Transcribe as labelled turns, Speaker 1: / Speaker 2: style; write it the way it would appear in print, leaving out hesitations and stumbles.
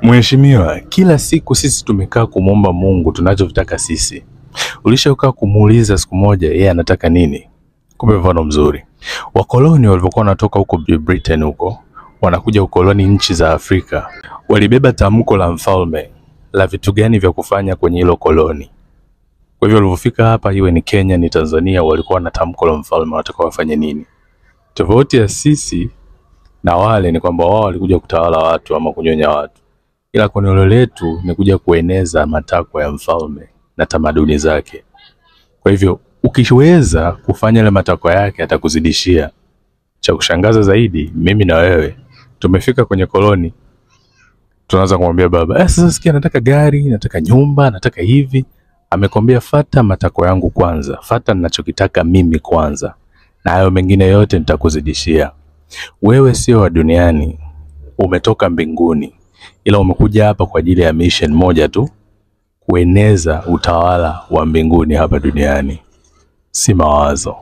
Speaker 1: Mheshimiwa, kila siku sisi tumekaa kumwomba Mungu tunachotaka sisi. Ulishakaa kumuuliza siku moja yeye anataka nini? Kumbe mfano mzuri. Wakoloni walipokuwa wanatoka huko Britain huko, wanakuja ukoloni nchi za Afrika, walibeba tamko la mfalme la vitu gani vya kufanya kwenye hilo koloni. Kwa hivyo walipofika hapa, iwe ni Kenya ni Tanzania, walikuwa na tamko la mfalme wanataka wafanye nini. Tofauti ya sisi na wale ni kwamba wao walikuja kutawala watu ama kunyonya watu. Ila konolo letu ni kuja kueneza matakwa ya mfalme na tamaduni zake. Kwa hivyo ukiweza kufanya ile matakwa yake atakuzidishia. Cha kushangaza zaidi, mimi na wewe tumefika kwenye koloni, tunaanza kumwambia baba, sasa sikia nataka gari, nataka nyumba, nataka hivi. Amekwambia fata matakwa yangu kwanza, fata ninachokitaka mimi kwanza, na hayo mengine yote nitakuzidishia. Wewe sio wa duniani, umetoka mbinguni. Ila umekuja hapa kwa ajili ya mission moja tu, kueneza utawala wa mbinguni hapa duniani. Si mawazo.